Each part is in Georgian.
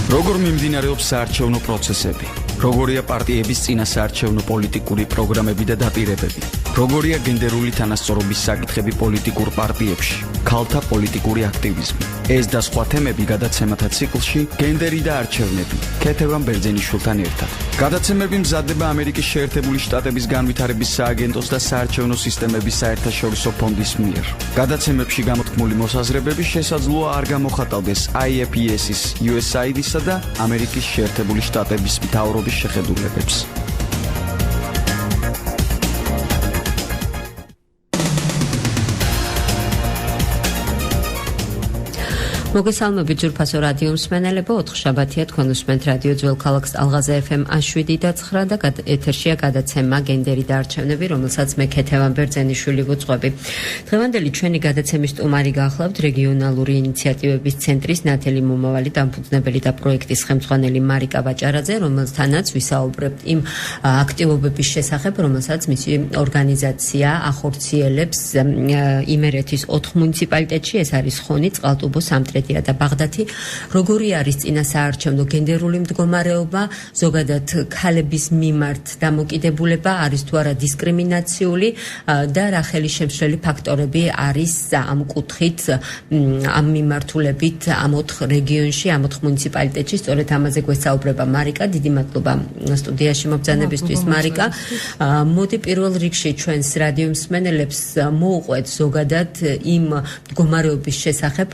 როგორ მიმდინარეობს საარჩევნო პროცესები? როგორია პარტიების წინა საარჩევნო პოლიტიკური პროგრამები და დაპირებები? როგორია გენდერული თანასწორობის საკითხები პოლიტიკურ პარტიებში? ქალთა პოლიტიკური აქტივიზმი. ეს და სხვა თემები გადაცემათა ციკლში გენდერი და არჩევნები. ქეთევან ბერძენიშვილთან ერთად. გადაცემები მზადდება ამერიკის შეერთებული შტატების განვითარების სააგენტოს და საარჩევნო სისტემების საერთაშორისო ფონდის მიერ. გადაცემებში გამოთქმული მოსაზრებები შესაძლოა არ გამოხატავდეს IFES-ის, USAID-ისა და ამერიკის შეერთებული შტატების მთავრობის შეხედულებებს. მოგესალმებით ძვირფასო რადიო მსმენელებო, 4 შაბათია თქვენ უსმენთ რადიო ძველ ქალაქს ალღაზე FM 7 და 9 და ეთერშია გადაცემა გენდერი და არჩევნები, რომელსაც მე ქეთევან ბერძენიშვილი ვუძღვები. დღევანდელი ჩვენი გადაცემის სტუმარი გახლავთ რეგიონალური ინიციატივების ცენტრის ნათელი მომავალი დამფუძნებელი და პროექტის ხელმძღვანელი მარიკა ბაჭარაძე, რომელთანაც ვისაუბრებთ იმ აქტივობების შესახებ, რომელსაც მისი ორგანიზაცია ახორციელებს იმერეთის 4 მუნიციპალიტეტში, ეს არის ხონი, წყალტუბო, სამტრედია და ბაღდათი. როგორი არის წინა საარჩევნო გენდერული მდგომარეობა, ზოგადად ქალების მიმართ დამოკიდებულება არის თუ არა დისკრიმინაციული და რა ხელისშემშლელი ფაქტორები არის ამ კუთხით, ამ მიმართულებით ამ 4 რეგიონში, ამ 4 მუნიციპალიტეტში. სწორედ ამაზე გვესაუბრება მარიკა. დიდი მადლობა სტუდიაში მობრძანებისთვის მარიკა. მოდი პირველ რიგში ჩვენს რადიო მსმენელებს მოუყვეთ ზოგადად იმ მდგომარეობის შესახებ,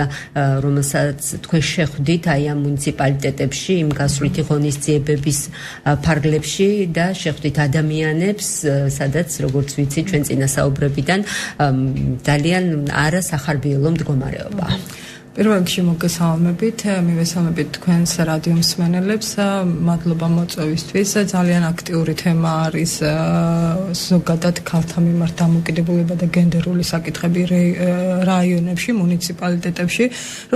რომელსაც თქვენ შეხვდით აი ამ მუნიციპალიტეტებში, იმ გასვლითი ღონისძიებების ფარგლებში და შეხვდით ადამიანებს, სადაც როგორც ვიცი ჩვენ წინასაუბრებიდან ძალიან არასახარბიელო მდგომარეობა. პირველ რიგში მოგესალმებით, მივესალმებით თქვენს რადიო მსმენელებს, მადლობა მოწვევისთვის. ძალიან აქტიური თემა არის ზოგადად ქალთა მიმართ დამოკიდებულება და გენდერული საკითხები რაიონებში, მუნიციპალიტეტებში.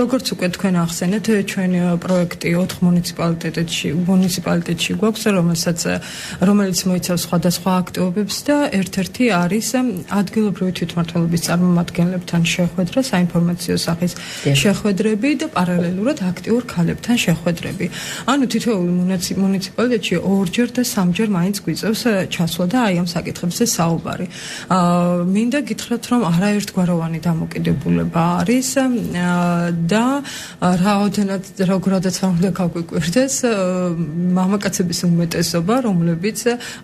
როგორც უკვე თქვენ ახსენეთ, ჩვენ პროექტი 4 მუნიციპალიტეტში გვაქვს, რომელიც მოიცავს სხვადასხვა აქტივობებს და ერთ-ერთი არის ადგილობრივი თვითმმართველობის წარმომადგენლებთან შეხვედრა, საინფორმაციო სახის შეხვედრები და პარალელურად აქტიურ ქალებთან შეხვედრები. ანუ თითოეული მუნიციპალიტეტში 2-ჯერ და 3-ჯერ მაინც გვიწევს ჩასვლა და აი ამ საკითხებზე საუბარი. მინდა გითხრათ, რომ არაერთგვაროვანი დამოკიდებულება არის და როგორადაც არ უნდა გაგვიკვირდეს, მამაკაცების უმეტესობა, რომლებიც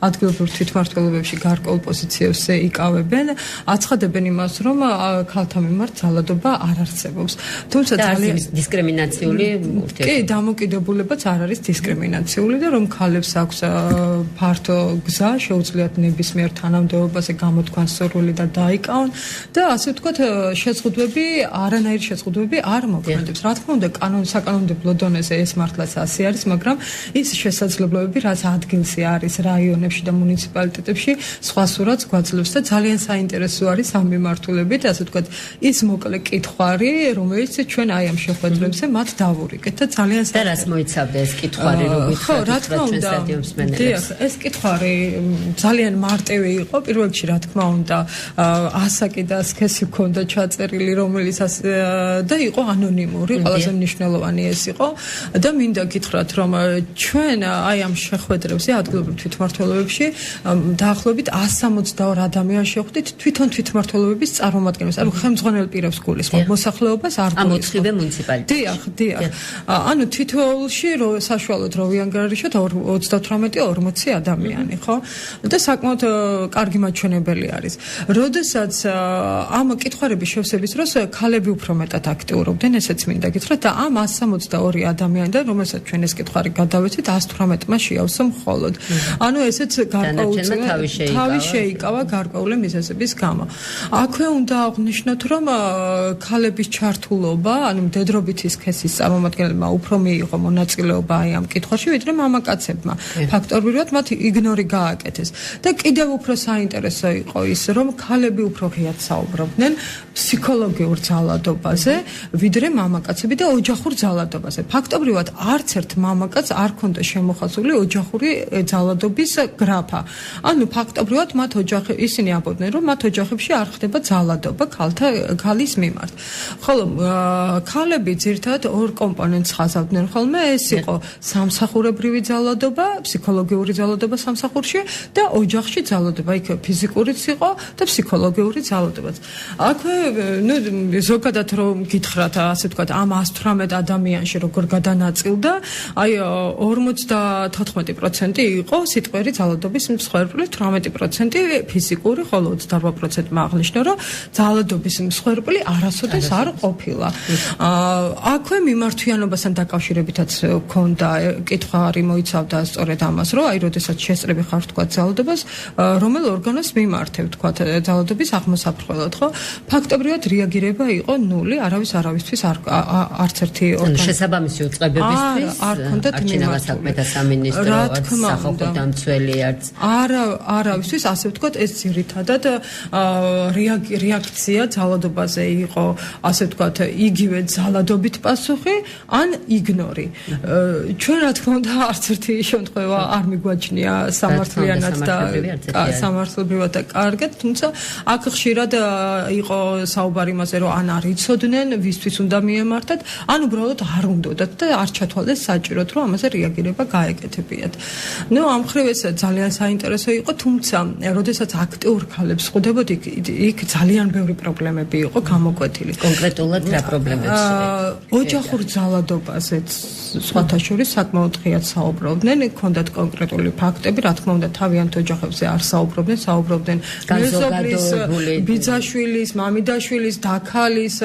ადგილობრივ თვითმმართველობებში გარკვეულ პოზიციებს იკავებენ, აცხადებენ იმას, რომ ქალთა მიმართ ძალადობა არ არსებობს. თუმცა ძალიან დისკრიმინაციული ურთიერთობა. კი, დამოკიდებულებაც არ არის დისკრიმინაციული და რომ ქალებს აქვს ფართო გზა, შეუძლიათ ნებისმიერ თანამდებობაზე გამოთქვან სურვილი და დაიკავონ და ასე ვთქვათ, არანაირი შეზღუდვები არ მოქმედებს. რა თქმა უნდა, საკანონმდებლო დონეზე ეს მართლაც ასე არის, მაგრამ ის შესაძლებლობები, რაც ადგილზე არის რაიონებში და მუნიციპალიტეტებში, სხვა სურათს გვაძლევს და ძალიან საინტერესო არის ამ მიმართულებით, ასე ვთქვათ, ის მოკლე კითხვარი, რომელიც ჩვენ აი ამ შეხვედრებზე მათ დავურიგეთ და ძალიან და რას მოიცავდა ეს კითხვარი, ხო, რა თქმა უნდა, ეს კითხვარი ძალიან მარტივი იყო. პირველ რიგში, რა თქმა უნდა, ასაკი და სქესი ჰქონდა ჩაწერილი, რომელიც და იყო ანონიმური, ყველაზე მნიშვნელოვანი ეს იყო და მინდა გითხრათ, რომ ჩვენ აი ამ შეხვედრებზე ადგილობრივ თვითმმართველობებში დაახლოებით 162 ადამიანს შეხვდით თვითონ თვითმმართველობების წარმომადგენლებს, ანუ ხელმძღვანელ პირებს გულისხმობ, მოსახლეობას არ გულისხმობ. 4 მუნიციპალიტეტში. დიახ. ანუ თითოეულში საშუალოდ რო ვიანგარიშოთ 38-40 ადამიანი, ხო? და საკმაოდ კარგი მაჩვენებელი არის. როდესაც ამ კითხვარების შევსების დროს ქალები უფრო მეტად აქტიურობდნენ, ესეც მინდა გითხრათ და ამ 162 ადამიანიდან, რომელსაც ჩვენ ეს კითხვარი გადავეცით, 118-მა შეავსო მხოლოდ. ანუ ესეც თავი შეიკავა გარკვეული მიზეზების გამო. აქვე უნდა აღვნიშნოთ, რომ ქალების ჩართულობა, ანუ მდედრობითი სქესის წარმომადგენლებმა უფრო მიიღო მონაწილეობა აი ამ კითხვაში, ვიდრე მამაკაცებმა. ფაქტორულად მათ იგნორი გააკეთეს. და კიდევ უფრო საინტერესო იყო ის, რომ ქალები უფრო ღიად საუბრობდნენ ფსიქოლოგიურ ძალადობაზე, ვიდრე მამაკაცები პროცესები და ოჯახურ ძალადობაზე. ფაქტობრივად არც ერთ მამაკაცს არ ქონდა შემოხაზული ოჯახური ძალადობის გრაფა. ანუ ფაქტობრივად ისინი ამბობდნენ, რომ მათ ოჯახებში არ ხდება ძალადობა ქალის მიმართ. ხოლო ქალები ძირთად ორ კომპონენტს ხაზავდნენ ხოლმე, ეს იყო სამსახურებრივი ძალადობა, ფსიქოლოგიური ძალადობა სამსახურში და ოჯახში ძალადობა, იქ ფიზიკურიც იყო და ფსიქოლოგიური ძალადობაც. აქვე ზოგადად რომ გითხრათ, ასე ვთქვათ, ამ 118 ადამიანში როგორ გადანაწილდა, აი 54% იყო სიტყვიერი ძალადობის მსხვერპლი, 18% ფიზიკური, ხოლო 28%-მა აღნიშნა, რომ ძალადობის მსხვერპლი არასოდეს არ ყოფილა. აქვე მიმართვიანობასთან დაკავშირებითაც ქონდა კითხარი მოიცავდა სწორედ ამას, რომ აი როდესაც შესწრები ხარ ვთქვათ ძალადობას, რომელ ორგანოს მიმართებ ვთქვათ ძალადობის აღმოსაფრთხებლად, ხო? ფაქტობრივად რეაგირება იყო ნული, არავისთვის არც ერთი ორგანო. შესაბამისი უწყებებისთვის არ ქონდათ არჩევნების საქმეთა სამინისტრო, სახალხო დამცველი არც არავისთვის, ასე ვთქვათ, ეს ძირითადად რეაქცია ძალადობაზე იყო, ასე ვთქვათ, იგივე ძალადობით პასუხი, ან იგნორი. ჩვენ რა თქმა უნდა არც ერთი შემთხვევა არ მიგვაჩნია სამართლიანად და სამართლებრივად და კარგად, თუმცა აქ ხშირად იყო საუბარი იმაზე, რომ ან არ იცოდნენ, ვისთვის უნდა მიემართათ, ან უბრალოდ არ უნდათ და არ ჩათვალეს საჭიროდ, რომ ამაზე რეაგირება გაეკეთებიათ. ამ მხრივ ეს ძალიან საინტერესო იყო, თუმცა როდესაც აქტიურ ქალებს ხვდებოდი, იქ ძალიან ბევრი პრობლემები იყო გამოკვეთილი. კონკრეტულად რა პრობლემებს? ოჯახურ ძალადობაზეც სხვათა შორის საკმაოდ ღიად საუბრობდნენ, ჰქონდათ კონკრეტული ფაქტები, რა თქმა უნდა, თავიანთ ოჯახებზე არ საუბრობდნენ მეზობლის, ბიძაშვილის, მამიდაშვილის, დაქალის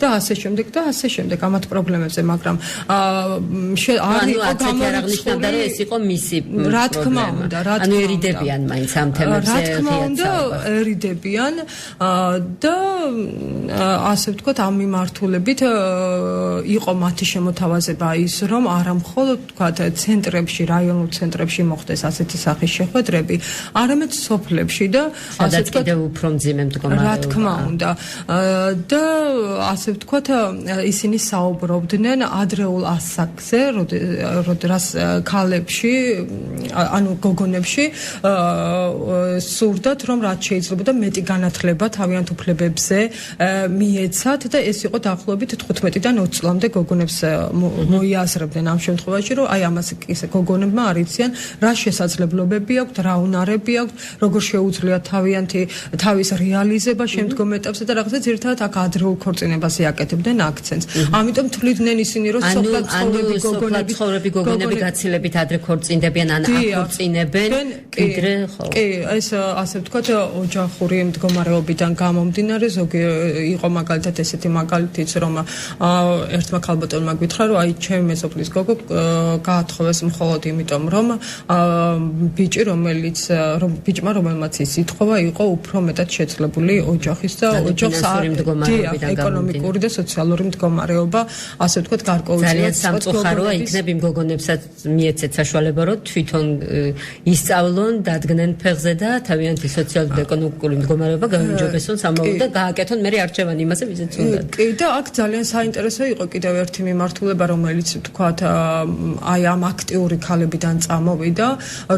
და ასე შემდეგ ამათ პრობლემებზე, მაგრამ არ იყო გამორიცხული, რომ ეს იყო მისი რა თქმა უნდა, ანუ ერიდებიან მაინც ამ თემებზე. რა თქმა უნდა, ერიდებიან და ასე ვთქვათ, ამ მიმართულებით იყო მათი შემოთავაზება ის, რომ არა მხოლოდ ვთქვათ ცენტრებში, რაიონულ ცენტრებში მოხდეს ასეთი სახის შეხვედრები, არამედ სოფლებში და ასე ვთქვათ, კიდევ უფრო მძიმე მდგომარეობა. რა თქმა უნდა. და ასე ვთქვათ, ისინი საუბრობდნენ ადრეულ ასაკზე, როდესაც ქალებში, ანუ გოგონებში სურდათ, რომ რაც შეიძლება და მეტი განათლება თავიანთ უფლებებზე მიეცათ და ეს იყო დაახლოებით 15-დან 20 წლამდე გოგონებს მოიაზრებდნენ ამ შემთხვევაში, რომ აი ამას ისე გოგონებმა არ იციან, რა შესაძლებლობები აქვთ, რა უნარები აქვთ, როგორ შეუძლიათ თავის რეალიზება შემდგომ ეტაპზე და რაღაცა ძირითადად აქ ადრეულ ქორწინებას აკეთებდნენ აქცენტს. ამიტომ თვლიდნენ ისინი, რომ სოფლად ცხოვრები გოგონები გაცილებით ადრე ქორწინდებიან, ან ახორწინებენ, კიდრე ხო. კი, ეს ასე ვთქვათ, ოჯახური მდგომარეობიდან გამომდინარე, ზოგი იყო მაგალითად ესეთი მაგალითიც, რომ ერთმა ქალბატონმა გითხრა, რომ აი ჩემი მეზობლის გოგო გაათხოვეს მხოლოდ იმიტომ, რომ ბიჭმა, რომელმაც ის ითხოვა, იყო უფრო მეტად შეძლებული ოჯახის და ოჯახის ეკონომიკური და სოციალური მდგომარეობა, ასე ვთქვათ, გარკვეულწილად ძალიან სამწუხაროა, იქნებ იმ გოგონებსაც მიეცეთ საშუალება, რომ თვითონ ისწავლონ, დადგნენ ფეხზე და თავიანთი სოციალური და ეკონომიკური მდგომარეობა გაუმჯობესონ სამოუოდ და გააკეთონ მერე არჩევანი იმაზე, ვიზეც უნდათ. კი, და აქ ძალიან საინტერესო იყო კიდევ ერთი მიმართულება, რომელიც ვთქვათ, აი ამ აქტიური ქალებიდან წამოვიდა,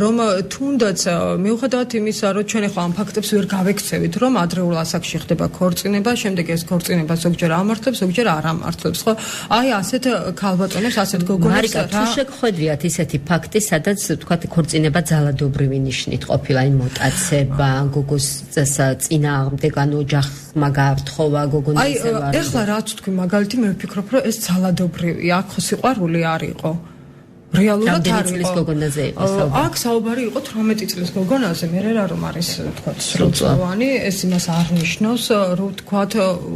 რომ თუნდაც მიუხედავად იმისა, რომ ჩვენ ახლა ამ ფაქტებს ვერ გავექცევით, რომ ადრეულ ასაკში ხდება ქორწინება, შემდეგ ეს ქორწინება ზოგჯერ ამართლებს, ზოგჯერ არ ამართლებს, ხო? აი ასეთ ქალბატონებს, ასეთ გოგონებს მარიკა, თუ შეგხვედრიათ ისეთი ფაქტი, სადაც ვთქვათ, ქორწინება ძალადობრივი ნიშნით ყოფილა, აი მოტაცება, გოგოს წინააღმდეგ, ანუ ოჯახმა გაართხოვა გოგონის ეზევარი. აი, ეხლა რაც თქვი მაგალითი, მე ვფიქრობ, რომ ეს ძალადობრივია, აქ ხო სიყვარული არ იყო. რეალურად არ იყო. აქ საუბარი იყო 18 წლის გოგონაზე, მე რა რომ არის თქვათ სრულწლოვანი, ეს იმას არ ნიშნავს, რომ თქვათ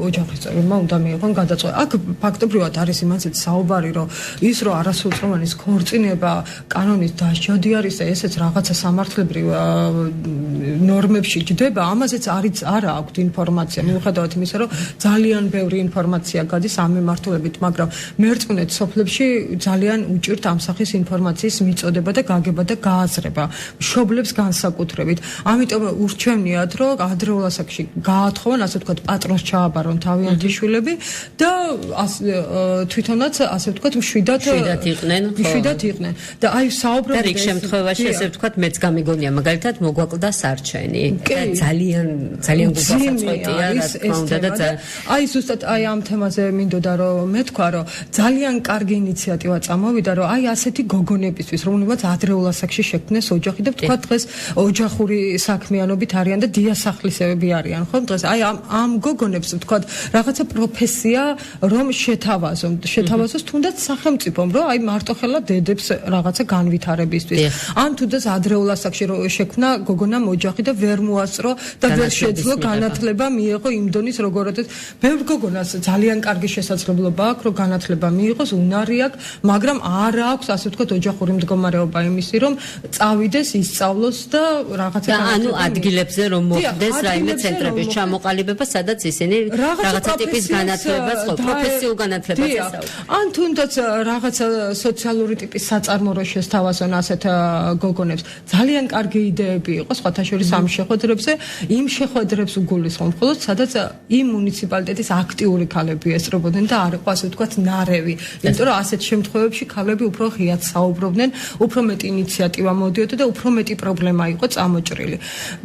ოჯახის წევრებმა უნდა მიიღონ გადაწყვეტა. აქ ფაქტობრივად არის იმაზეც საუბარი, რომ ის რომ არასრულწლოვანის ქორწინება კანონის დასჯადი არის და ესეც რაღაცა სამართლებრივ ნორმებში ჯდება, ამაზეც არ აქვს ინფორმაცია, მიუხედავად იმისა, რომ ძალიან ბევრი ინფორმაცია გადის ამ მიმართულებით, მაგრამ მერწმუნეთ სოფლებში ძალიან უჭირთ ამ სახის ჩვენს ინფორმაციის მიწოდება და გაგება და გააზრება მშობლებს განსაკუთრებით. ამიტომ ურჩევნიათ, რომ ადრეულ ასაკში გაათხოვონ, ასე ვთქვათ, პატრონს ჩააბარონ თავიანთი შვილები და თვითონაც ასე ვთქვათ, მშვიდად იყვნენ. და აი საუბრობთ და რიგ შემთხვევაში ასე ვთქვათ, მეც გამიგონია მაგალითად მოგვაკლდა სარჩენი. და ძალიან გულსაცოცხლოა, რა თქმა უნდა და აი ზუსტად აი ამ თემაზე მინდოდა რომ მეთქვა, რომ ძალიან კარგი ინიციატივა წამოვიდა, რომ აი ასეთი გოგონებისთვის, რომლებიც ადრეულ ასაკში შექმნეს ოჯახი და თქვა დღეს ოჯახური საქმიანობით არიან და დიასახლისებები არიან, ხო? დღეს აი ამ გოგონებს თქვა რაღაცა პროფესია რომ შეთავაზოს თუნდაც სახელმწიფომ, რომ აი მარტოხელა დედებს რაღაცა განვითარებისთვის. ან თუნდაც ადრეულ ასაკში რომ შექმნა გოგონამ ოჯახი და ვერ მოასწრო და ვერ შეძლო განათლება მიიღო იმ დონის როგორაც ბევრ გოგონას ძალიან კარგი შესაძლებლობა აქვს რომ განათლება მიიღოს, უნარი აქვს, მაგრამ არ აქვს ასე ვთქვათ ოჯახური მდგომარეობა იმისი რომ წავიდეს, ისწავლოს და რაღაცა ანუ ადგილებზე რომ მოხდეს რაიმე ცენტრების ჩამოყალიბება, სადაც ისინი რაღაცა ტიპის განათლებას, პროფესიულ განათლებას ესწავლიან. ან თუნდაც რაღაცა სოციალური ტიპის საწარმოო შესთავაზონ ასეთ გოგონებს. ძალიან კარგი იდეები იყო სხვათა შორის ამ შეხვედრებზე, იმ შეხვედრებს უგულისხმობ, მხოლოდ სადაც იმ მუნიციპალიტეტის აქტიური ქალები ესწრებოდნენ და არ იყო ასე ვთქვათ ნარევი. იმიტომ რომ ასეთ შემთხვევებში ქალები უფრო ღიად საუბრობდნენ, უფრო მეტი ინიციატივა მოდიოდა და უფრო მეტი პრობლემა იყო წამოჭრილი.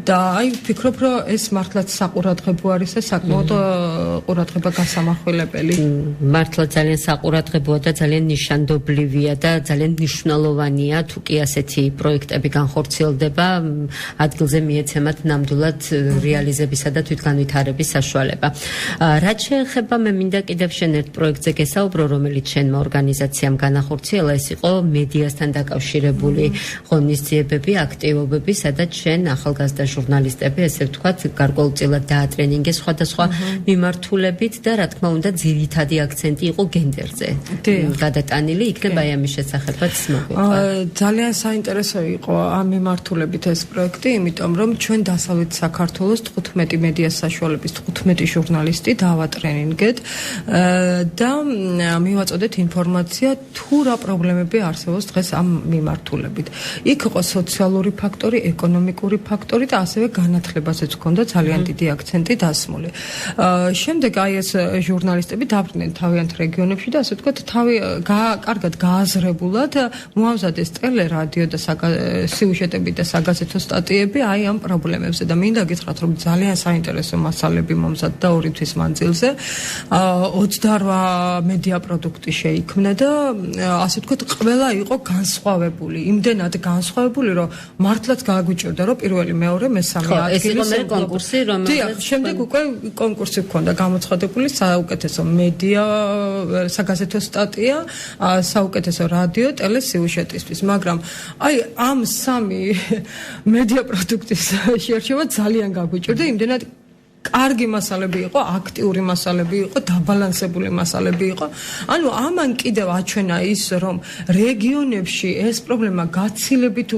და აი ვფიქრობ, რომ ეს მართლაც საყურადღებო არის და საკმაოდ ყურადღება გასამახვილებელი. მართლა ძალიან საყურადღებოა და ძალიან ნიშანდობლივია და ძალიან მნიშვნელოვანია თუ კი ასეთი პროექტები განხორციელდება, ადგილზე მიეცემათ ნამდვილად რეალიზებისა და თვითგანვითარების საშუალება. რაც შეეხება მე მინდა კიდევ შენ ერთ პროექტზე გესაუბრო, რომელიც შენმა ორგანიზაციამ განახორციელა, ეს იყო მედიასთან დაკავშირებული ღონისძიებები, აქტივობები, სადაც შენ ახალგაზრდა ჟურნალისტები, ესე ვთქვათ, გარკვეულწილად დაატრენინგეს სხვადასხვა მიმართულებით და რა თქმა უნდა, ძირითადი აქცენტი იყო გენდერზე. გადატანილი, იქნება აი ამის შესახებაც მოგვიყვება. ძალიან საინტერესო იყო ამ მიმართულებით ეს პროექტი, იმიტომ რომ ჩვენ დასავლეთ საქართველოს 15 მედიას საშუალების 15 ჟურნალისტი დავატრენინგეთ და მივაწოდეთ ინფორმაცია თუ რა პრობლემები არსებობს დღეს ამ მიმართულებით. იქ იყო სოციალური ფაქტორი, ეკონომიკური ფაქტორი და ასევე განათლებაზეც ჰქონდა ძალიან დიდი აქცენტი დასმული. შემდეგ აი ეს ჟურნალისტები დაბრუნდნენ თავიანთ რეგიონებში და ასე ვთქვათ, კარგად გააზრებულად მოამზადეს ტელერადიო და სიუჟეტები და საგაზეთო სტატიები აი ამ პრობლემებზე და მინდა გითხრათ, რომ ძალიან საინტერესო მასალები მომზადდა 2 თვის მანძილზე. 28 მედია პროდუქტი შეიქმნა და ასე ვთქვათ, ყველა იყო განსხვავებული, იმდენად განსხვავებული, რომ მართლაც გააგვიჭირდა, რომ პირველი, მეორე, მესამე ადგილი. ეს იყო მე კონკურსი, რომელიც შემდეგ უკვე კონკურსი ჰქონდა გამოცხადებული საუკეთესო მედია საგაზეთო სტატია, საუკეთესო რადიო, ტელესიუჟეტისთვის, მაგრამ აი ამ 3 მედია პროდუქტის შერჩევა ძალიან გაგვიჭირდა, იმდენად კარგი მასალები იყო, აქტიური მასალები იყო, დაბალანსებული მასალები იყო. ანუ ამან კიდევ აჩვენა ის, რომ რეგიონებში ეს პრობლემა გაცილებით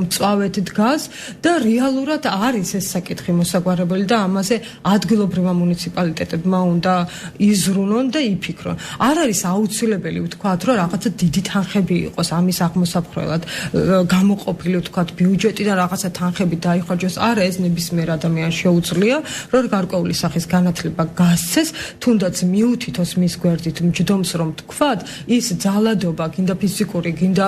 მწვავედ დგას და რეალურად არის ეს საკითხი მოსაგვარებელი და ამაზე ადგილობრივმა მუნიციპალიტეტებმა უნდა იზრუნონ და იფიქრონ. არ არის აუცილებელი ვთქვათ, რომ რაღაცა დიდი თანხები იყოს ამის აღმოსაფხვრელად გამოყოფილი ვთქვათ ბიუჯეტიდან რაღაცა თანხები დაიხარჯოს. არა, ეს ნებისმიერ ადამიანს შეუძლია, რომ გარკვეული სახის განათლება გასცეს, თუნდაც მიუთითოს მის გვერდით მჯდომს რომ თქვათ, ის ძალადობა, გინდა ფიზიკური, გინდა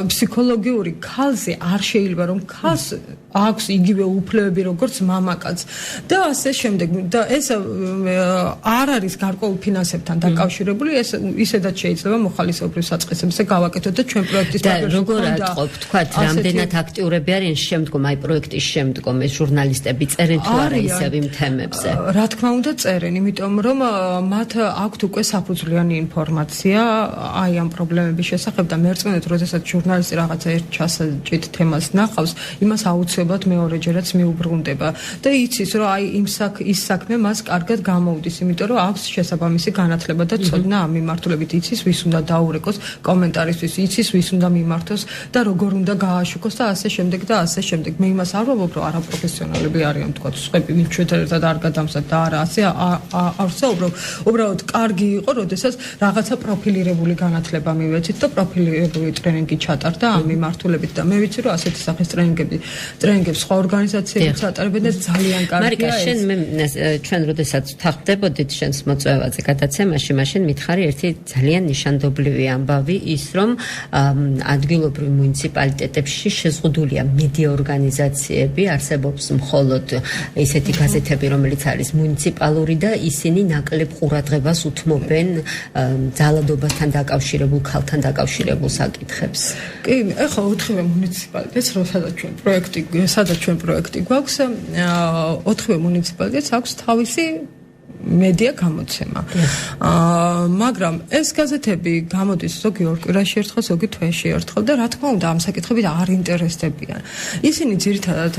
ფსიქოლოგიური ქალზე არ შეიძლება რომ ქალს აქვს იგივე უფლებები როგორც მამაკაცს და ასე შემდეგ და ეს არ არის გარკვეულ ფინანსებთან დაკავშირებული, ეს ისედაც შეიძლება მოხალისეობრივ საწყისებზე გავაკეთოთ და ჩვენ პროექტის და როგორ ატყობ, თქვათ, რამდენად აქტიურები არიან შემდგომ აი პროექტის შემდგომ ეს ჟურნალისტები წერენ თუ არა ისევ იმ თემებზე? რა თქმა უნდა წერენ, იმიტომ რომ მათ აქვთ უკვე საფუძვლიანი ინფორმაცია აი ამ პრობლემების შესახებ და მერწმუნეთ, როდესაც ჟურნალისტი რაღაცა ერთ ჩასაჭით თემას ნახავს, იმას აუცილებლად აუცილებლად მეორეჯერაც მიუბრუნდება და იცის რომ აი ის საქმე მას კარგად გამოუდის, იმიტომ რომ აქვს შესაბამისი განათლება და ცოდნა ამ მიმართულებით, იცის ვის უნდა დაურეკოს კომენტარისთვის, იცის ვის უნდა მიმართოს და როგორ უნდა გააშუქოს და ასე შემდეგ და ასე შემდეგ. მე იმას არ ვამბობ რომ არაპროფესიონალები არიან თქვა სხვები ვინც ჩვენთან ერთად არ გადამსად და არა ასე არ საუბრობ. უბრალოდ კარგი იყო, როდესაც რაღაცა პროფილირებული განათლება მივეცით და პროფილირებული ტრენინგი ჩატარდა ამ მიმართულებით და მე ვიცი რომ ასეთი სახის ტრენინგებს სხვა ორგანიზაციებიც ატარებენ და ძალიან კარგია ეს. შენ ჩვენ როდესაც ვთანხმდებოდით შენს მოწვევაზე გადაცემაში, მაშინ მითხარი ერთი ძალიან ნიშანდობლივი ამბავი ის რომ ადგილობრივ მუნიციპალიტეტებში შეზღუდულია მედია ორგანიზაციები, არსებობს მხოლოდ ესეთი გაზეთები, რომელიც არის მუნიციპალური და ისინი ნაკლებ ყურადღებას უთმობენ ძალადობასთან დაკავშირებულ, ქალთან დაკავშირებულ საკითხებს. კი, ეხლა ოთხივე მუნიციპალიტეტს, სადაც ჩვენ პროექტი გვაქვს, ოთხივე მუნიციპალიტეტს აქვს თავისი მედია გამოცემა. მაგრამ ეს გაზეთები გამოდის ზოგი ორ კვირაში ერთხელ, ზოგი თვეში ერთხელ და რა თქმა უნდა ამ საკითხებით არ ინტერესდებიან. ისინი ძირითადად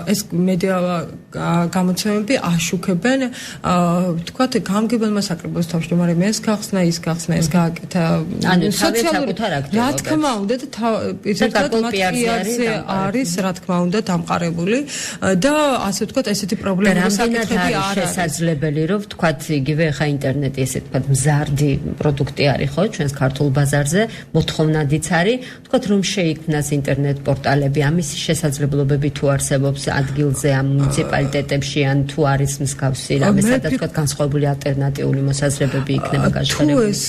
ეს მედია გამოცემები აშუქებენ თქვათ გამგებელმა საკრებულოს თავში, მაგრამ ეს გახსნა, ის გააკეთა. სოციალური რა თქმა უნდა და ზოგადად მათ პიარზე არის რა თქმა უნდა დამყარებული და ასე ვთქვათ ესეთი პრობლემები საკითხები არ არის შესაძლებელი რომ ვთქვათ იგივე ხა ინტერნეტი ესე ვთქვათ მზარდი პროდუქტი არის ხო ჩვენს ქართულ ბაზარზე მოთხოვნადიც არის ვთქვათ რომ შეიქმნას ინტერნეტ პორტალები ამის შესაძლებლობები თუ არსებობს ადგილზე ამ მუნიციპალიტეტებში ან თუ არის მსგავსი რამე სადაც ვთქვათ განსხვავებული ალტერნატიული მოსაზრებები იქნება გაშხერებული თუ ეს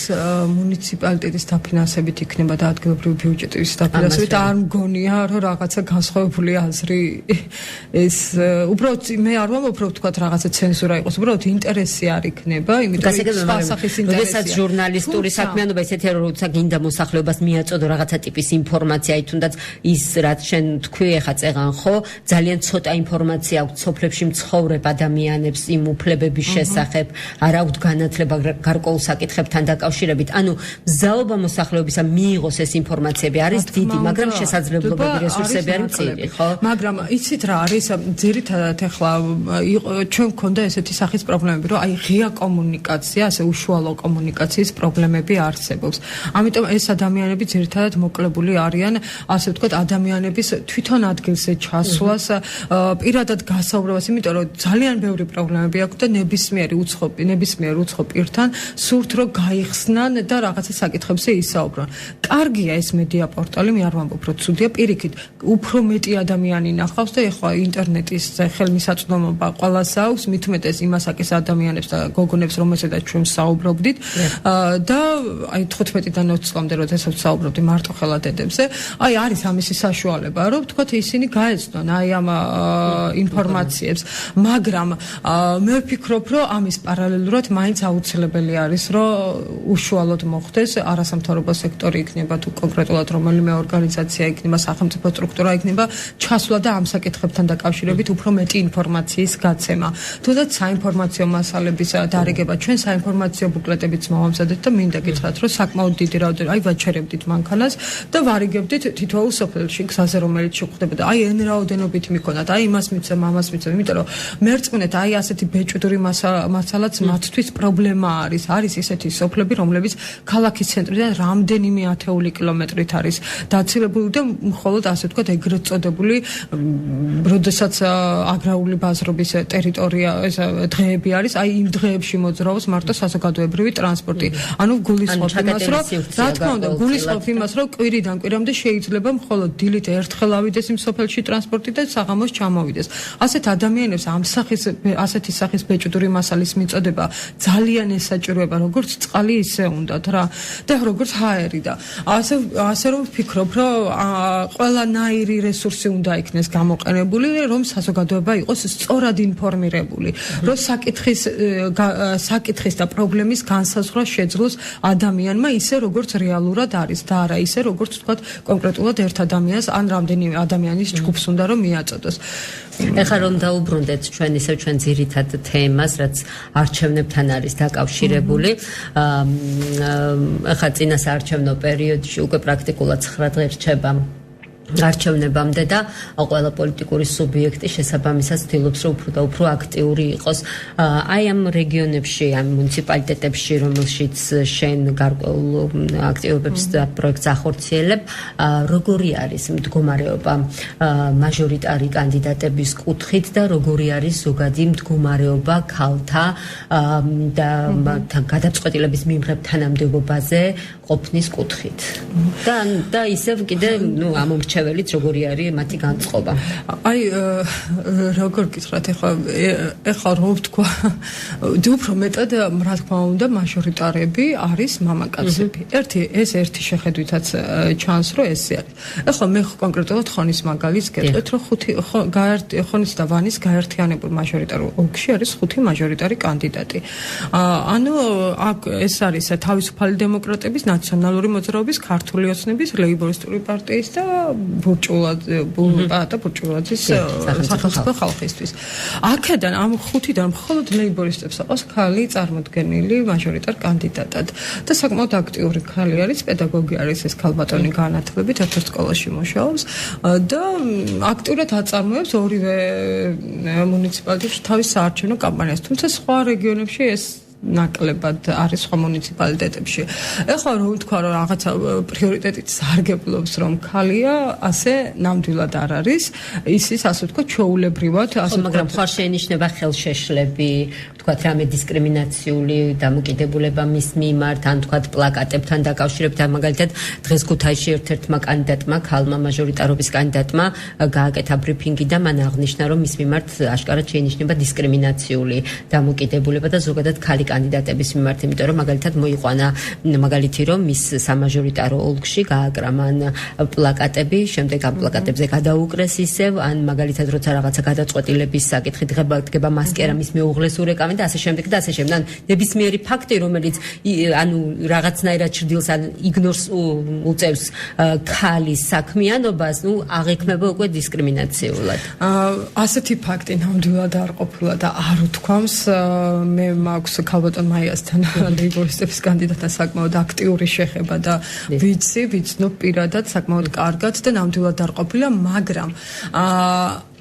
მუნიციპალიტეტის დაფინანსებით იქნება და ადგილობრივი ბიუჯეტის დაფინანსებით არ მგონია რომ რაღაცა განსხვავებული აზრი ეს უბრალოდ მე არ ვამბობ რომ ვთქვათ რაღაცა ცენზურა იყოს უბრალოდ ინტერესი არ იქნება, იმიტომ რომ სასახის ინტერესია. როდესაც ჟურნალისტური საქმიანობა ესეთია, რომ როცა გინდა მოსახლეობას მიაწოდო რაღაცა ტიპის ინფორმაცია, თუნდაც ის რაც შენ თქვი, ეხა წეღან ხო, ძალიან ცოტა ინფორმაცია აქვს სოფლებში მცხოვრებ ადამიანებს იმ უფლებების შესახებ, არ აქვთ განათლება გარკვეულ საკითხებთან დაკავშირებით. ანუ მზაობა მოსახლეობისა მიიღოს ეს ინფორმაციები არის დიდი, მაგრამ შესაძლებლობები რესურსები არის მცირე, ხო? მაგრამ იცით რა არის, ძირითადად ეხლა ჩვენ გქონდა ესეთი სახის პრობლემები, რომ აი ღია კომუნიკაცია, ასე უშუალო კომუნიკაციის პრობლემები არსებობს. ამიტომ ეს ადამიანები ძირითადად მოკლებული არიან, ასე ვთქვათ, ადამიანების თვითონ ადგილზე ჩასვლას, პირადად გასაუბრებას, იმიტომ რომ ძალიან ბევრი პრობლემები აქვს და ნებისმიერ უცხო პირთან სურთ რომ გაიხსნან და რაღაცა საკითხებზე ისაუბრონ. კარგია ეს მედია პორტალი, მე არ ვამბობ რომ ცუდია, პირიქით, უფრო მეტი ადამიანი ნახავს და ეხლა ინტერნეტის ხელმისაწვდომობა ყველას აქვს, მით უმეტეს იმას აკის ადამიანებს და გოგონებს, რომელსაც ჩვენ საუბრობდით და აი 15-დან 20 წლამდე როდესაც საუბრობდი მარტოხელა დედებზე, აი არის ამისი საშუალება, რომ თქვათ ისინი გაეცნონ აი ამ ინფორმაციებს, მაგრამ მე ვფიქრობ, რომ ამის პარალელურად მაინც აუცილებელი არის, რომ უშუალოდ მოხდეს არასამთავრობო სექტორი იქნება თუ კონკრეტულად რომელიმე ორგანიზაცია იქნება, სახელმწიფო სტრუქტურა იქნება, ჩასვლა და ამ საკითხებთან დაკავშირებით უფრო მეტი ინფორმაციის გაცემა. თუნდაც საინფორმაციო მასალების დარიგება, ჩვენ საინფორმაციო ბუკლეტებიც მოვამზადეთ და მინდა გითხრათ, რომ საკმაოდ დიდი რაოდენობა, აი ვაჩერებდით მანქანას და ვარიგებდით თითოეულ სოფელში გზაზე, რომელიც შეხვდებოდა. აი εν რაოდენობით მიქონათ, აი იმას მიცემ, ამას მიცემ, იმიტომ რომ მერწმუნეთ, აი ასეთი ბეჭდური მასალაც მათთვის პრობლემა არის. არის ისეთი სოფლები, რომლებიც ქალაქის ცენტრიდან რამდენიმე ათეული კილომეტრით არის დაცილებული და მხოლოდ ასე ვთქვათ, ეგრეთ წოდებული, როდესაც აგრარული ბაზრობის ტერიტორია ეს დღეები არის, აი იმ დღეებში მოძრაობს მარტო საზოგადოებრივი ტრანსპორტი. ანუ გულისხმობ იმას, რომ რა თქმა უნდა, გულისხმობ იმას, რომ კვირიდან კვირამდე შეიძლება მხოლოდ დილით ერთხელ ავიდეს იმ სოფელში ტრანსპორტი და საღამოს ჩამოვიდეს. ასეთ ადამიანებს ასეთი სახის ბეჭდური მასალის მიწოდება ძალიან ესაჭიროება, როგორც წყალი ისე უნდათ რა და როგორც ჰაერი და ასე რომ ვფიქრობ, რომ ყველანაირი რესურსი უნდა იქნეს გამოყენებული, რომ საზოგადოება იყოს სწორად ინფორმირებული, რომ საკითხის და პრობლემის განსაზღვრა შეძლოს ადამიანმა ისე როგორც რეალურად არის და არა ისე როგორც თქვათ კონკრეტულად ერთ ადამიანს ან რამდენიმე ადამიანის ჯგუფს უნდა რომ მიაწოდოს. ეხლა რომ დაუბრუნდეთ ჩვენ ძირითად თემას, რაც არჩევნებთან არის დაკავშირებული. ეხლა წინა საარჩევნო პერიოდში უკვე პრაქტიკულად 9 დღე რჩება არჩევნებამდე და ყველა პოლიტიკური სუბიექტი შესაბამისად ცდილობს რომ უფრო და უფრო აქტიური იყოს აი ამ რეგიონებში, ამ მუნიციპალიტეტებში, რომელშიც შენ გარკვეულ აქტივობებს და პროექტს ახორციელებ, როგორი არის მდგომარეობა მაჟორიტარი კანდიდატების კუთხით და როგორი არის ზოგადი მდგომარეობა ქალთა და გადაწყვეტილების მიმღებ თანამდებობაზე ყოფნის კუთხით. და ისევ კიდე ამომრჩეველიც როგორი არის მათი განწყობა. აი როგორ გითხრათ ეხლა რო ვთქვა უფრო მეტად რა თქმა უნდა მაჟორიტარები არის მამაკაცები. ერთი შეხედვითაც ჩანს რომ ესე არის. ეხლა მე კონკრეტულად ხონის მაგალითს გეტყვით რომ ხონის და ვანის გაერთიანებულ მაჟორიტარულ ოლქში არის 5 მაჟორიტარი კანდიდატი. ანუ ეს არის თავისუფალი დემოკრატების, ნაციონალური მოძრაობის, ქართული ოცნების, ლეიბორისტული პარტიის და ბურჭულაძის სახელმწიფო ხალხისთვის. აქედან ამ 5-დან მხოლოდ ლეიბორისტებს აყავს ქალი წარმოდგენილი მაჟორიტარ კანდიდატად და საკმაოდ აქტიური ქალი არის, პედაგოგი არის ეს ქალბატონი განათლებით ერთ-ერთ სკოლაში მუშაობს და აქტიურად აწარმოებს ორივე მუნიციპალიტეტში თავის საარჩევნო კამპანიას, თუმცა სხვა რეგიონებში ეს ნაკლებად არის სხვა მუნიციპალიტეტებში. ეხლა რო ვთქვა რომ რაღაცა პრიორიტეტით სარგებლობს რომ ქალია, ასე ნამდვილად არ არის. ისიც ასე ვთქვა ჩვეულებრივად, ასე ვთქვა. მაგრამ ხარ შეინიშნება ხელშეშლები, ვთქვათ რამე დისკრიმინაციული დამოკიდებულება მის მიმართ, ან ვთქვათ პლაკატებთან დაკავშირებით, ან მაგალითად დღეს ქუთაისში ერთ-ერთმა კანდიდატმა, ქალმა მაჟორიტარობის კანდიდატმა გააკეთა ბრიფინგი და მან აღნიშნა რომ მის მიმართ აშკარად შეინიშნება დისკრიმინაციული დამოკიდებულება და ზოგადად ქალი კანდიდატების მიმართ, იმიტომ რომ მაგალითად მოიყვანა მაგალითი რომ მის სამაჟორიტარო ოლქში გააკრამან პლაკატები, შემდეგ ამ პლაკატებზე გადაუკრეს ისევ, ან მაგალითად როცა რაღაცა გადაწყვეტილების საკითხი დგება მასკერა მის მეუღლეს ურეკავენ და ასე შემდეგ და ასე შემდეგ. ან ნებისმიერი ფაქტი, რომელიც ანუ რაღაცნაირად ჭრდილს ან იგნორს უწევს ქალის საქმიანობას, აღექმება უკვე დისკრიმინაციულად. ასეთი ფაქტი ნამდვილად არ ყოფილა და არ უთქვამს. მე მაქვს ქალბატონ მაიასთან ლეიბორისტების კანდიდატთან საკმაოდ აქტიური შეხება და ვიცნობ პირადად საკმაოდ კარგად და ნამდვილად არ ყოფილა, მაგრამ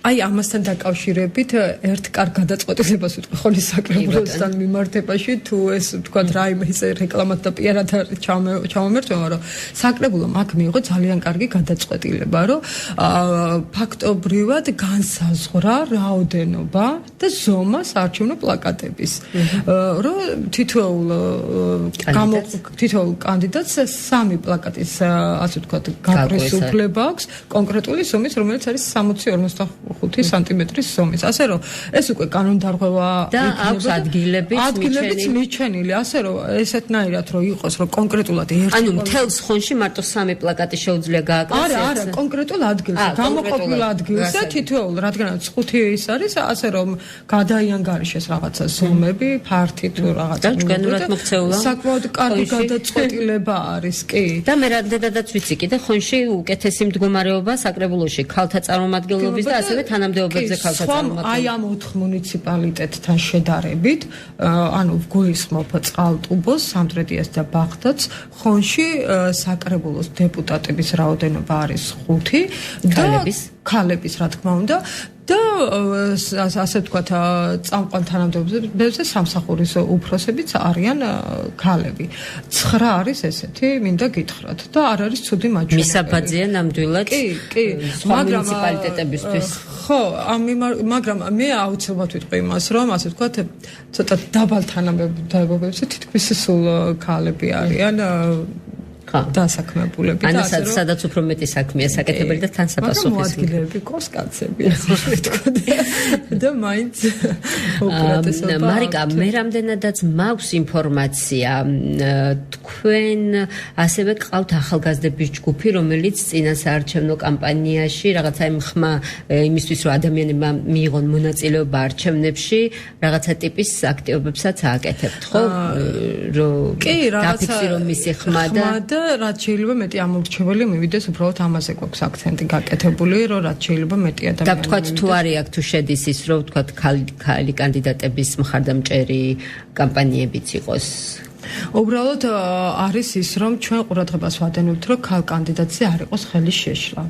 აი ამასთან დაკავშირებით ერთ კარგ გადაწყვეტილებას ვიტყვი ხოლმე საკრებულოსთან მიმართებაში, თუ ეს ვთქვათ რაიმე ისე რეკლამად და პიარად ჩამომერთვება, რომ საკრებულომ აქ მიიღო ძალიან კარგი გადაწყვეტილება, რომ ფაქტობრივად განსაზღვრა რაოდენობა და ზომა საარჩევნო პლაკატების, რომ თითოეულ კანდიდატს 3 პლაკატის ასე ვთქვათ გაკრის უფლება აქვს კონკრეტული ზომის, რომელიც არის 60-55 სანტიმეტრის ზომის. ასე რომ ეს უკვე კანონდარღვევა და აქვს ადგილებიც მიჩენილი, ასე რომ ესეთნაირად რომ იყოს, რომ კონკრეტულად ერთი ანუ მთელს ხონში მარტო 3 პლაკატი შეუძლია გააკეთოს. არა, კონკრეტულ ადგილზე, გამოყოფილ ადგილზე თითოეულ, რადგანაც 5 ის არის, ასე რომ გადაიანგარიშეს რაღაცა ზომები, ფართი თუ რაღაცა. და ჭკვიანურად მოქცეულა. საკმაოდ კარგი გადაწყვეტილება არის, კი. და მე რამდენადაც ვიცი, კიდე ხონში უკეთესი მდგომარეობა საკრებულოში ქალთა წარმომადგენლობის და ასევე თანამდებობებზე ქალთა წარმომადგენლობის. აი ამ 4 მუნიციპალიტეტთან შედარებით, ანუ გულისხმობ წყალტუბოს, სამტრედიას და ბაღდათს, ხონში საკრებულოს დეპუტატების რაოდენობა არის 5 და ქალების რა თქმა უნდა და ასე ვთქვათ წამყვან თანამდებობებზე სამსახურის უფროსებიც არიან ქალები. 9 არის ესეთი, მინდა გითხრათ და არ არის ცუდი მაჩვენებელი. მისაბაძია ნამდვილად კი, მაგრამ მუნიციპალიტეტებისთვის. ხო, მაგრამ მე აუცილებლად ვიტყვი იმას, რომ ასე ვთქვათ ცოტა დაბალ თანამდებობებზე თითქმის სულ ქალები არიან დასაქმებულები და ასე რომ სადაც უფრო მეტი საქმეა საკეთებელი და თან საპასუხისმგებელი. მაგრამ მოადგილეები ყავს კაცები, ასე ვთქვათ. და მაინც უპირატესობა. მარიკა, მე რამდენადაც მაქვს ინფორმაცია, თქვენ ასევე ყავთ ახალგაზრდების ჯგუფი, რომელიც წინა საარჩევნო კამპანიაში რაღაცა ხმა იმისთვის, რომ ადამიანებმა მიიღონ მონაწილეობა არჩევნებში, რაღაცა ტიპის აქტივობებსაც ააკეთებთ, ხო? რომ დაფიქსირონ მისი ხმა და რაც შეიძლება მეტი ამორჩეველი მივიდეს, უბრალოდ ამაზე გვაქვს აქცენტი გაკეთებული, რომ რაც შეიძლება მეტი ადამიანი. და თქვათ თუ არის აქ თუ შედის ის, რომ თქვათ ქალი კანდიდატების მხარდამჭერი კამპანიებიც იყოს. უბრალოდ არის ის, რომ ჩვენ ყურადღებას ვადენებთ, რომ ქალ კანდიდატზე არ იყოს ხელის შეშლა.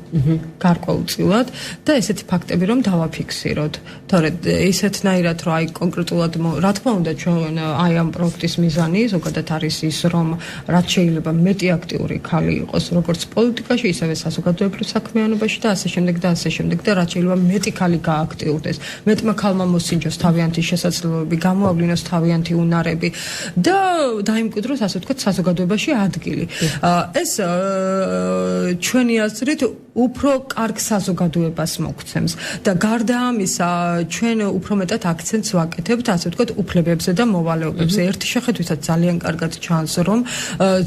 გარკვეულწილად და ესეთი ფაქტები რომ დავაფიქსიროთ. თორედ ისეთნაირად რომ აი კონკრეტულად რა თქმა უნდა ჩვენ აი ამ პროექტის მიზანი ზოგადად არის ის, რომ რაც შეიძლება მეტი აქტიური ქალი იყოს როგორც პოლიტიკაში, ისევე საზოგადოებრივ საქმიანობაში და ასე შემდეგ და ასე შემდეგ და რაც შეიძლება მეტი ქალი გააქტიურდეს. მეტმა ქალმა მოსინჯოს თავიანთი შესაძლებლობები, გამოავლინოს თავიანთი უნარები და დაიმკვიდროს ასე ვთქვათ საზოგადოებაში ადგილი. ეს ჩვენი აზრით უფრო კარგ საზოგადოებას მოგცემს და გარდა ამისა ჩვენ უფრო მეტად აქცენტს ვაკეთებთ ასე ვთქვათ უფლებებზე და მოვალეობებზე. ერთი შეხედვითაც ძალიან კარგად ჩანს რომ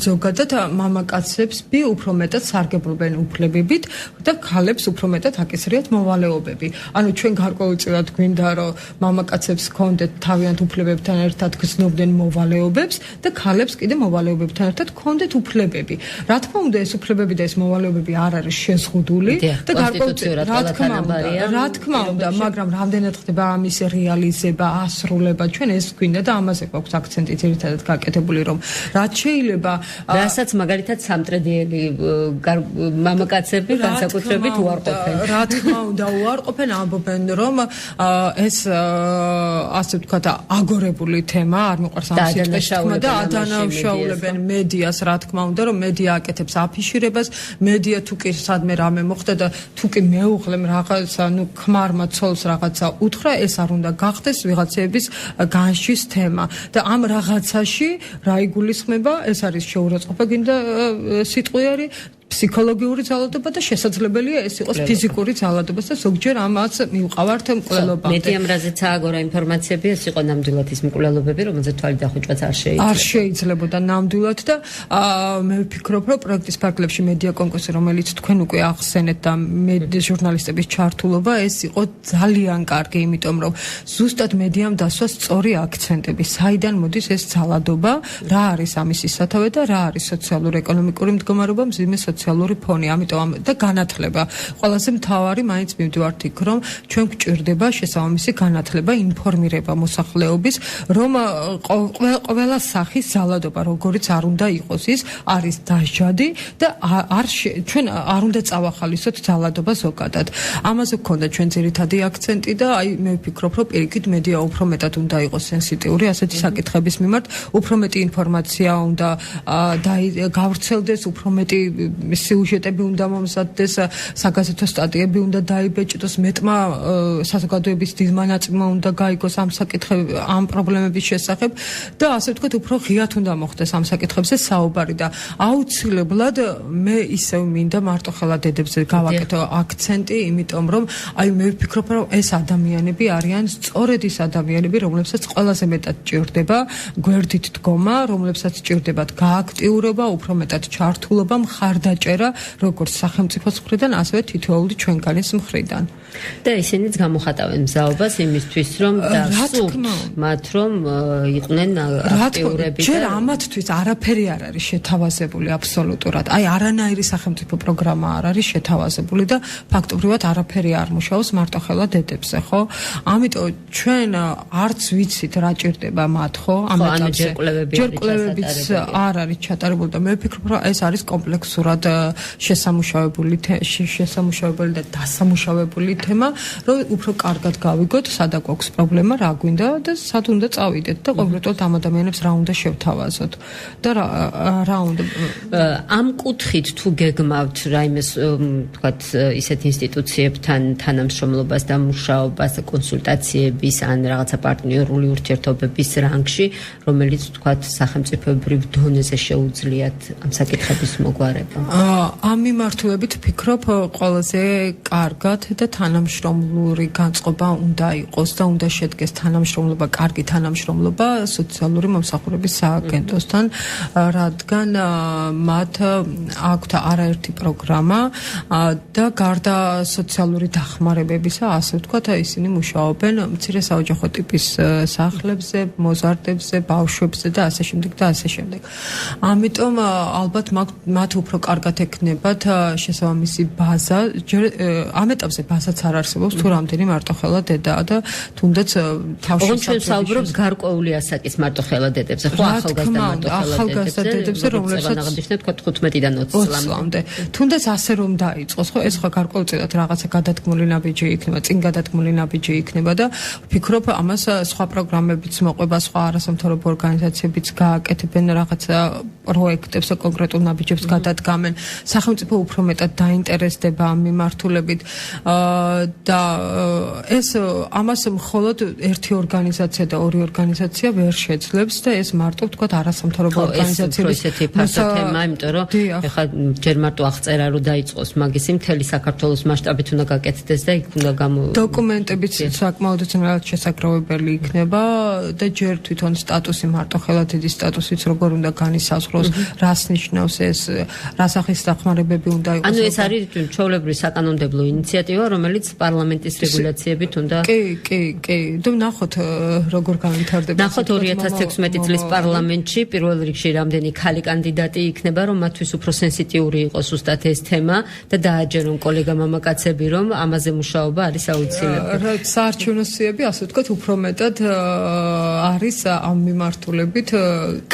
ზოგადად მამაკაცებს უფრო მეტად სარგებლობენ უფლებებით და ქალებს უფრო მეტად აკისრიათ მოვალეობები. ანუ ჩვენ გარკვეულწილად გვინდა რომ მამაკაცებს ჰქონდეთ თავიანთ უფლებებთან ერთად გრძნობდნენ მოვალეობებს და ქალებს კიდე მოვალეობებთან ერთად ჰქონდეთ უფლებები. რა თქმა უნდა ეს უფლებები და ეს მოვალეობები არ არის შეზღუდული და გარკვეულწილად რა თქმა უნდა, მაგრამ რამდენად ხდება ამის რეალიზება, ასრულება, ჩვენ ეს გვინდა და ამაზე გვაქვს აქცენტი ძირითადად გაკეთებული, რომ რაც შეიძლება რასაც მაგალითად სამტრედიელი მამაკაცები განსაკუთრებით უარყოფენ. რა თქმა უნდა უარყოფენ, ამბობენ რომ ეს ასე ვთქვათ აგორებული თემა, არ მიყვარს ამ სიტყვის თქმა და ადანაშაულებენ მედიას, რა თქმა უნდა, რომ მედია აკეთებს აფიშირებას, მედია თუ კი სადმე რამე მოხდა და თუ კი მეუღლემ რაღაცა, ქმარმა ცოლს რაღაცა უთხრა, ეს არ უნდა გახდეს ვიღაცების განშის თემა. და ამ რაღაცაში რა იგულისხმება, ეს არის შეურაცხყოფა გინდა სიტყვიერი ფსიქოლოგიური ძალადობა და შესაძლებელია ეს იყოს ფიზიკური ძალადობა და ზოგჯერ ამას მივყავართ მკვლელობამდე. მეტი ამ რაზეც ააგორა ინფორმაციები, ეს იყო ნამდვილად ის მკვლელობები, რომელზეც თვალი დახუჭვაც არ შეიძლება. არ შეიძლებოდა ნამდვილად და მე ვფიქრობ, რომ პროექტის ფარგლებში მედია კონკურსი, რომელიც თქვენ უკვე ახსენეთ და ჟურნალისტების ჩართულობა, ეს იყო ძალიან კარგი, იმიტომ რომ ზუსტად მედიამ დასვა სწორი აქცენტები, საიდან მოდის ეს ძალადობა, რა არის ამისი სათავე და რა არის სოციალურ-ეკონომიკური მდგომარეობა, მძიმე სოციალური ფონი, ამიტომ და განათლება. ყველაზე მთავარი მაინც მივდივართ იქ, რომ ჩვენ გვჭირდება შესაბამისი განათლება, ინფორმირება მოსახლეობის, რომ ყველა სახის ძალადობა, როგორიც არ უნდა იყოს, ის არის დასჯადი და ჩვენ არ უნდა წავახალისოთ ძალადობა ზოგადად. ამაზე გქონდა ჩვენ ძირითადი აქცენტი და აი მე ვფიქრობ, რომ პირიქით მედია უფრო მეტად უნდა იყოს სენსიტიური ასეთი საკითხების მიმართ, უფრო მეტი ინფორმაცია უნდა გავრცელდეს, უფრო მეტი სიუჟეტები უნდა მომზადდეს, საგაზეთო სტატიები უნდა დაიბეჭდოს, მეტმა საზოგადოების დიდმა ნაწილმა უნდა გაიგოს ამ პრობლემების შესახებ და ასე ვთქვათ, უფრო ღიად უნდა მოხდეს ამ საკითხებზე საუბარი და აუცილებლად მე ისევ მინდა მარტოხელა დედებზე გავაკეთო აქცენტი, იმიტომ რომ აი მე ვფიქრობ, რომ ეს ადამიანები არიან სწორედ ის ადამიანები, რომლებსაც ყველაზე მეტად ჭირდება გვერდით დგომა, რომლებსაც ჭირდებათ გააქტიურება, უფრო მეტად ჩართულობა, მხარდაჭერა, როგორც სახელმწიფოს მხრიდან, ასევე თითოეული ჩვენგანის მხრიდან. და ისინიც გამოხატავენ მზაობას იმისთვის, რომ დასურთ მათ, რომ იყვნენ აქტიურები და ჯერ ამათთვის არაფერი არ არის შეთავაზებული აბსოლუტურად. აი არანაირი სახელმწიფო პროგრამა არ არის შეთავაზებული და ფაქტობრივად არაფერი არ მუშაობს მარტოხელა დედებზე, ხო? ამიტომ ჩვენ არც ვიცით რა ჭირდება მათ, ხო? ამ ეტაპზე. ჯერ კვლევებიც არ არის ჩატარებული და მე ვფიქრობ, რომ ეს არის კომპლექსურად შესამუშავებელი და დასამუშავებელი თემა, რომ უფრო კარგად გავიგოთ, სადა გვაქვს პრობლემა, რა გვინდა და სად უნდა წავიდეთ და კონკრეტულად ამ ადამიანებს რა უნდა შევთავაზოთ და რა უნდა ამ კუთხით თუ გეგმავთ რაიმე თქვათ ისეთ ინსტიტუციებთან თანამშრომლობას და მუშაობას კონსულტაციების ან რაღაცა პარტნიორული ურთიერთობების რანგში, რომელიც თქვათ სახელმწიფოებრივ დონეზე შეუძლიათ ამ საკითხების მოგვარება. ამ მიმართულებით ვფიქრობ, ყველაზე კარგად და თანამშრომლური განწყობა უნდა იყოს და უნდა შედგეს თანამშრომლობა, კარგი თანამშრომლობა სოციალური მომსახურების სააგენტოსთან, რადგან მათ აქვთ არაერთი პროგრამა და გარდა სოციალური დახმარებებისა, ასე ვთქვათ, ისინი მუშაობენ მცირე საოჯახო ტიპის სახლებზე, მოზარდებზე, ბავშვებზე და ასე შემდეგ და ასე შემდეგ. ამიტომ ალბათ მათ უფრო კარგად ექნებათ შესაბამისი ბაზა, ამ ეტაპზე ბაზაც კითხვაც არ არსებობს თუ რამდენი მარტოხელა დედაა და თუნდაც თავში ჩვენ საუბრობთ გარკვეული ასაკის მარტოხელა დედებზე, ხო ახალგაზრდა დედებზე, რომლებსაც აღნიშნეთ 15-დან 20 წლამდე. თუნდაც ასე რომ დაიწყოს, ხო, ეს ხო გარკვეულწილად რაღაცა გადადგმული ნაბიჯი იქნება, წინ გადადგმული ნაბიჯი იქნება და ვფიქრობ, ამას სხვა პროგრამებიც მოყვება, სხვა არასამთავრობო ორგანიზაციებიც გააკეთებენ რაღაცა პროექტებს და კონკრეტულ ნაბიჯებს გადადგამენ. სახელმწიფო უფრო მეტად დაინტერესდება ამ მიმართულებით და ეს ამას მხოლოდ ერთი ორგანიზაცია და ორი ორგანიზაცია ვერ შეძლებს და ეს მარტო ვთქვათ არასამთავრობო ორგანიზაციების ესეთი ფართო თემა, იმიტომ რომ ეხლა ჯერ მარტო აღწერა რომ დაიწყოს მაგისი მთელი საქართველოს მასშტაბით უნდა გაკეთდეს და იქ უნდა დოკუმენტებიც საკმაოდ ძნელად შესაკრავებელი იქნება და ჯერ თვითონ სტატუსი მარტო ხელათედის სტატუსიც როგორ უნდა განისაზღვროს, რას ნიშნავს ეს, რა სახის დახმარებები უნდა იყოს. ანუ ეს არის ჩვეულებრივი საკანონმდებლო ინიციატივა, რომელიც პარლამენტის რეგულაციებით უნდა კი, და ნახოთ როგორ განვითარდება. ნახოთ 2016 წლის პარლამენტში პირველ რიგში რამდენი ხალი კანდიდატი იქნება, რომ მათთვის უფრო სენსიტიური იყოს ზუსტად ეს თემა და დააჯერონ კოლეგა მამაკაცები, რომ ამაზე მუშაობა არის აუცილებელი. საარჩევნო სიები, ასე ვთქვათ, უფრო მეტად არის ამ მიმართულებით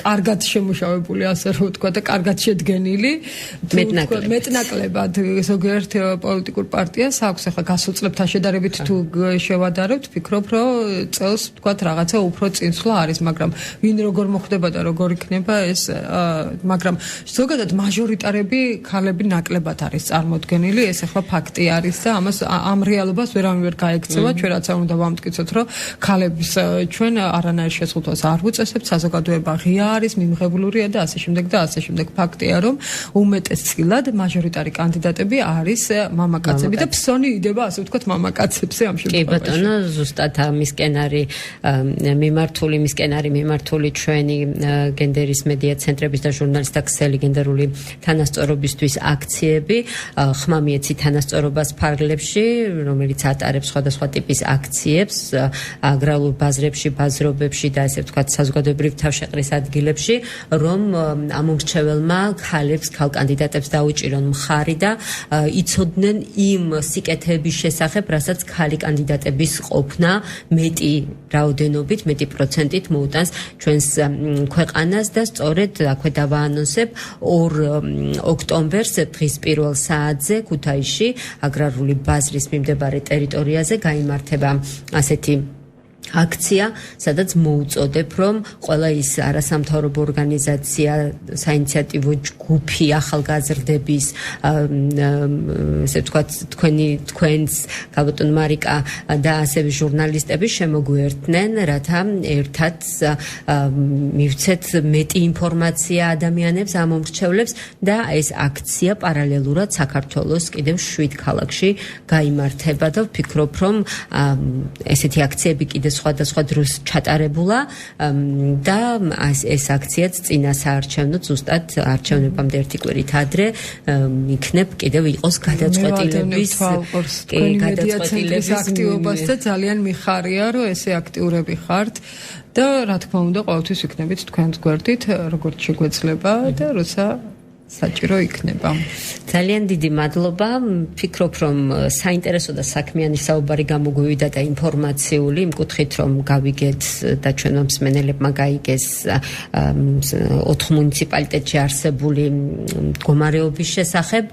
კარგად შემუშავებული, ასე რომ ვთქვა და კარგად შედგენილი, მეტნაკლებად ზოგიერთ პოლიტიკურ პარტიას აქვს ახლა გასულ წლებთან შედარებით თუ შევადარებთ, ვფიქრობ, რომ წელს ვთქვათ რაღაცა უფრო წინსვლა არის, მაგრამ ვინ როგორ მოხდება და როგორ იქნება ეს, მაგრამ ზოგადად მაჟორიტარები ქალები ნაკლებად არის წარმოდგენილი, ეს ახლა ფაქტი არის და ამას ამ რეალობას ვერავინ ვერ გაექცევა, ჩვენ რაც არ უნდა ვამტკიცოთ, რომ ქალების ჩვენ არანაირ შეზღუდვას არ ვუწესებთ, საზოგადოება ღია არის, მიმღებლურია და ასე შემდეგ და ასე შემდეგ. ფაქტია, რომ უმეტესწილად მაჟორიტარი კანდიდატები არის მამაკაცები და ფსონი იდება, ასე ვთქვათ, მამაკაცებზე ამ შემთხვევაში. კი ბატონო, ზუსტად მისკენ არის მიმართული ჩვენი გენდერის მედია ცენტრების და ჟურნალისტთა ქსელი გენდერული თანასწორობისთვის აქციები, ხმამიეცი თანასწორობას ფარგლებში, რომელიც ატარებს სხვადასხვა ტიპის აქციებს აგრარულ ბაზრებში, ბაზრობებში და ასე ვთქვათ საზოგადოებრივ თავშეყრის ადგილებში, რომ ამომრჩეველმა ქალებს, ქალ კანდიდატებს დაუჭირონ მხარი და იცოდნენ იმ სიკეთეების შესახებ, რასაც ქალი კანდიდატების ყოფნა მეტი რაოდენობით, მეტი პროცენტით მოუტანს ჩვენს ქვეყანას და სწორედ აქვე დავაანონსებ 2 ოქტომბერს დღის პირველ საათზე ქუთაისში აგრარული ბაზრის მიმდებარე ტერიტორიაზე გაიმართება ასეთი აქცია, სადაც მოუწოდებ, რომ ყველა ის არასამთავრობო ორგანიზაცია, საინიციატივო ჯგუფი ახალგაზრდების, ესე ვთქვათ, თქვენს გაბატონ მარიკა და ასევე ჟურნალისტები შემოგვიერთდნენ, რათა ერთად მივცეთ მეტი ინფორმაცია ადამიანებს, ამომრჩევლებს და ეს აქცია პარალელურად საქართველოს კიდევ 7 ქალაქში გაიმართება და ვფიქრობ, რომ ესეთი აქციები კიდევ სხვადასხვა დროს ჩატარებულა და ეს აქციაც წინა საარჩევნოდ ზუსტად არჩევნებამდე ერთი კვირით ადრე იქნებ კიდევ იყოს გადაწყვეტილების აქტივობას და ძალიან მიხარია, რომ ესე აქტიურები ხართ და რა თქმა უნდა ყოველთვის ვიქნებით თქვენს გვერდით, როგორც შეგვეძლება და როცა საჭირო იქნება. ძალიან დიდი მადლობა. ვფიქრობ, რომ საინტერესო და საქმიანი საუბარი გამოგვივიდა და ინფორმაციული იმ კუთხით, რომ გავიგეთ და ჩვენმა მსმენელებმა გაიგეს 4 მუნიციპალიტეტში არსებული მდგომარეობის შესახებ.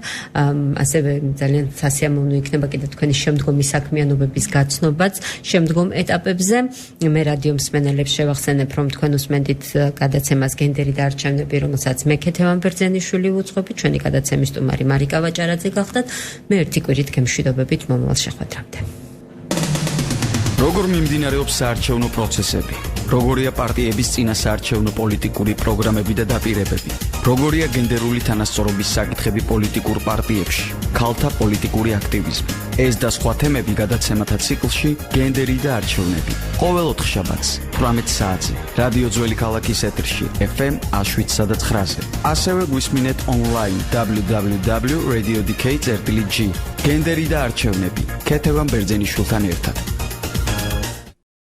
ასევე ძალიან სასიამოვნო იქნება კიდე თქვენი შემდგომი საქმიანობების გაცნობაც შემდგომ ეტაპებზე. მე რადიო მსმენელებს შევახსენებ, რომ თქვენ უსმენთ გადაცემას გენდერი და არჩევნები, რომელსაც მე ქეთევან ბერძენიშვილი უძღვები, ჩვენი გადაცემის სტუმარი მარიკა ვაჭარაძე გახდათ. მე ერთი კვირით გემშვიდობებით მომავალ შეხვედრამდე. როგორ მიმდინარეობს საარჩევნო პროცესები? როგორია პარტიების წინასაარჩევნო პოლიტიკური პროგრამები და დაპირებები? როგორია გენდერული თანასწორობის საკითხები პოლიტიკურ პარტიებში? ქალთა პოლიტიკური აქტივიზმი. ეს და სხვა თემები გადაცემათა ციკლში გენდერი და არჩევნები. ყოველ ოთხშაბათს 18 საათზე რადიო ძველი ქალაქის ეთერში FM 107.9-ზე. ასევე გვისმინეთ ონლაინ www.radiodk.gr. გენდერი და არჩევნები. ქეთევან ბერძენიშვილთან ერთად.